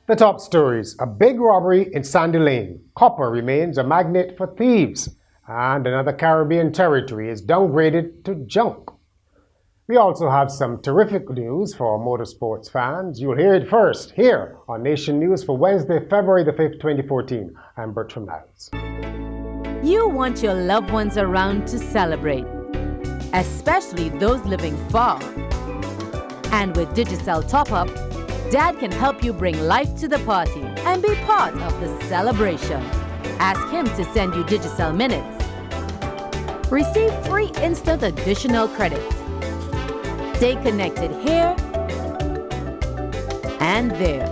The top stories: a big robbery in Sandy Lane. Copper remains a magnet for thieves. And another Caribbean territory is downgraded to junk. We also have some terrific news for motorsports fans. You'll hear it first here on Nation News for Wednesday, February the 5th, 2014. I'm Bertram Niles. You want your loved ones around to celebrate, especially those living far. And with Digicel Top-Up, Dad can help you bring life to the party and be part of the celebration. Ask him to send you Digicel Minutes. Receive free instant additional credit. Stay connected here and there.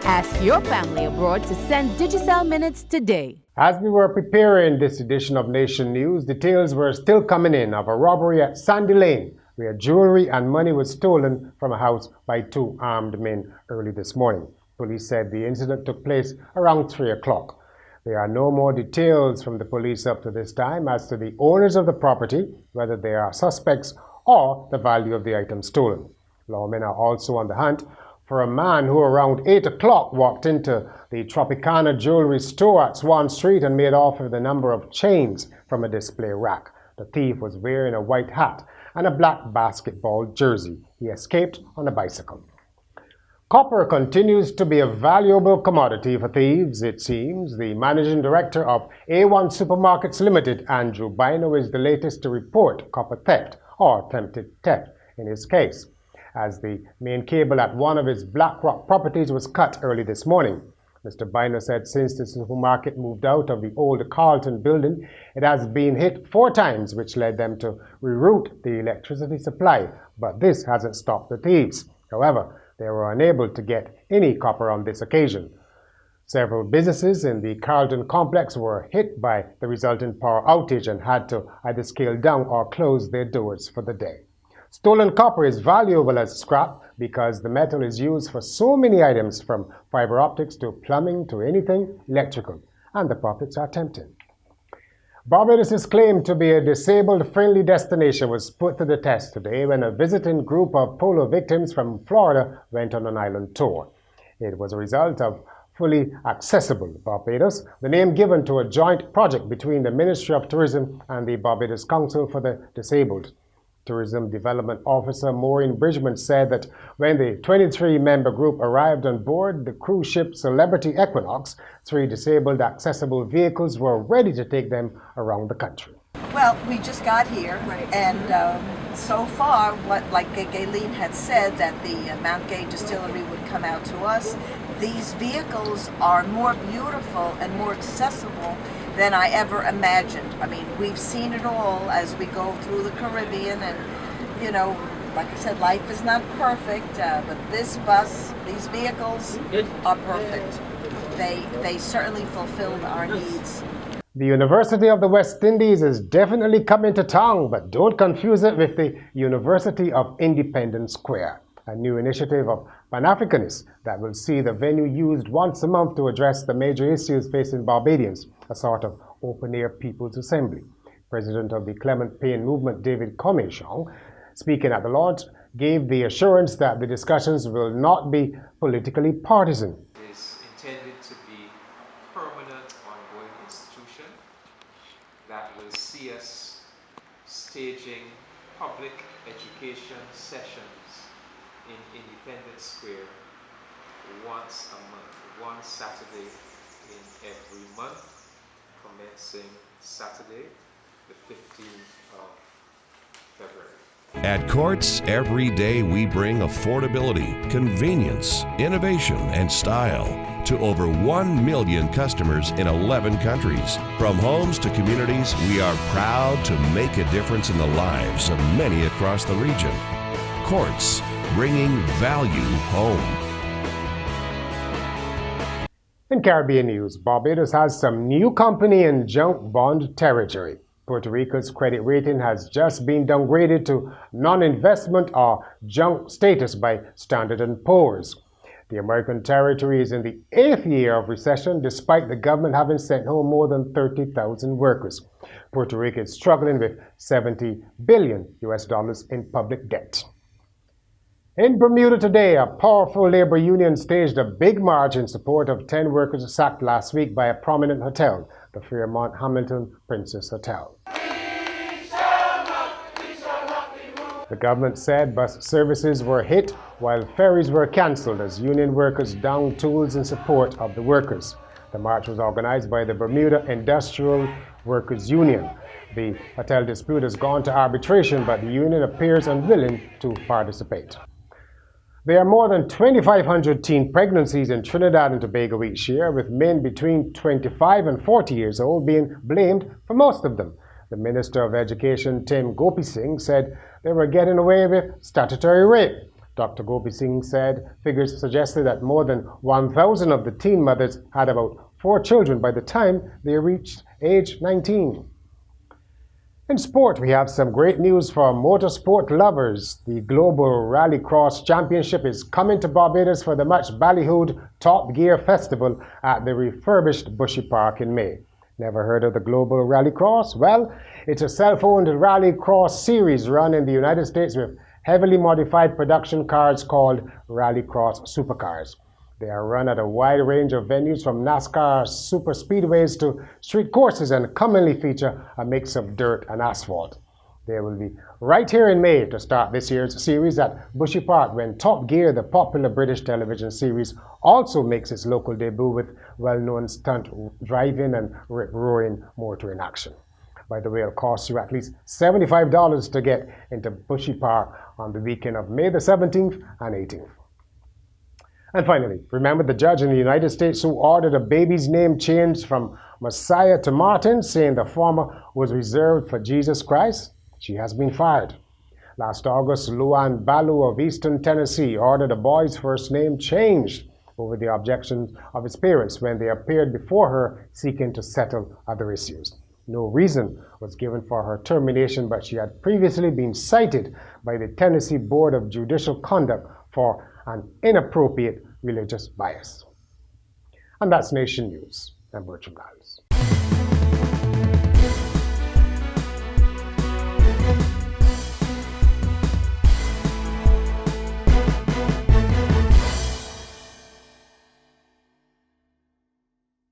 Ask your family abroad to send Digicel Minutes today. As we were preparing this edition of Nation News, details were still coming in of a robbery at Sandy Lane, where jewelry and money was stolen from a house by two armed men early this morning. Police said the incident took place around 3 o'clock. There are no more details from the police up to this time as to the owners of the property, whether they are suspects or the value of the items stolen. Lawmen are also on the hunt for a man who around 8 o'clock walked into the Tropicana jewelry store at Swan Street and made off with a number of chains from a display rack. The thief was wearing a white hat and a black basketball jersey. He escaped on a bicycle. Copper continues to be a valuable commodity for thieves, it seems. The managing director of A1 Supermarkets Limited, Andrew Bino, is the latest to report copper theft or attempted theft in his case, as the main cable at one of his Blackrock properties was cut early this morning. Mr. Bino said since the supermarket moved out of the old Carlton building, it has been hit 4 times, which led them to reroute the electricity supply. But this hasn't stopped the thieves. However, they were unable to get any copper on this occasion. Several businesses in the Carlton complex were hit by the resulting power outage and had to either scale down or close their doors for the day. Stolen copper is valuable as scrap because the metal is used for so many items, from fiber optics to plumbing to anything electrical, and the profits are tempting. Barbados' claim to be a disabled-friendly destination was put to the test today when a visiting group of polo victims from Florida went on an island tour. It was a result of Fully Accessible Barbados, the name given to a joint project between the Ministry of Tourism and the Barbados Council for the Disabled. Tourism Development Officer Maureen Bridgman said that when the 23-member group arrived on board the cruise ship Celebrity Equinox, 3 disabled accessible vehicles were ready to take them around the country. Well, we just got here, and so far, like Gayleen had said, that the Mount Gay distillery would come out to us. These vehicles are more beautiful and more accessible than I ever imagined. I mean, we've seen it all as we go through the Caribbean, and, you know, like I said, life is not perfect, but this bus, these vehicles are perfect. They certainly fulfilled our needs. The University of the West Indies is definitely coming to town, but don't confuse it with the University of Independence Square, a new initiative of Pan-Africanists that will see the venue used once a month to address the major issues facing Barbadians, a sort of open-air people's assembly. President of the Clement Payne Movement, David Comechon, speaking at the launch, gave the assurance that the discussions will not be politically partisan. It is intended to be a permanent, ongoing institution that will see us staging public education sessions in Independence Square once a month, one Saturday in every month, commencing Saturday, the 15th of February. At Courts, every day we bring affordability, convenience, innovation, and style to over 1 million customers in 11 countries. From homes to communities, we are proud to make a difference in the lives of many across the region. Courts, bringing value home. In Caribbean news, Barbados has some new company in junk bond territory. Puerto Rico's credit rating has just been downgraded to non-investment or junk status by Standard & Poor's. The American territory is in the 8th year of recession, despite the government having sent home more than 30,000 workers. Puerto Rico is struggling with $70 billion in public debt. In Bermuda today, a powerful labor union staged a big march in support of 10 workers sacked last week by a prominent hotel, the Fairmont Hamilton Princess Hotel. The government said bus services were hit while ferries were cancelled as union workers downed tools in support of the workers. The march was organized by the Bermuda Industrial Workers Union. The hotel dispute has gone to arbitration, but the union appears unwilling to participate. There are more than 2,500 teen pregnancies in Trinidad and Tobago each year, with men between 25 and 40 years old being blamed for most of them. The Minister of Education, Tim Gopi Singh, said they were getting away with statutory rape. Dr. Gopi Singh said figures suggested that more than 1,000 of the teen mothers had about 4 children by the time they reached age 19. In sport, we have some great news for motorsport lovers. The Global Rallycross Championship is coming to Barbados for the much ballyhooed Top Gear Festival at the refurbished Bushy Park in May. Never heard of the Global Rallycross? Well, it's a self-owned rallycross series run in the United States with heavily modified production cars called Rallycross Supercars. They are run at a wide range of venues from NASCAR super speedways to street courses and commonly feature a mix of dirt and asphalt. They will be right here in May to start this year's series at Bushy Park when Top Gear, the popular British television series, also makes its local debut with well-known stunt driving and rip-roaring motoring action. By the way, it'll cost you at least $75 to get into Bushy Park on the weekend of May the 17th and 18th. And finally, remember the judge in the United States who ordered a baby's name changed from Messiah to Martin, saying the former was reserved for Jesus Christ? She has been fired. Last August, Luan Balu of Eastern Tennessee ordered a boy's first name changed over the objections of his parents when they appeared before her seeking to settle other issues. No reason was given for her termination, but she had previously been cited by the Tennessee Board of Judicial Conduct for an inappropriate religious bias. And that's Nation News. I'm Bertram Niles.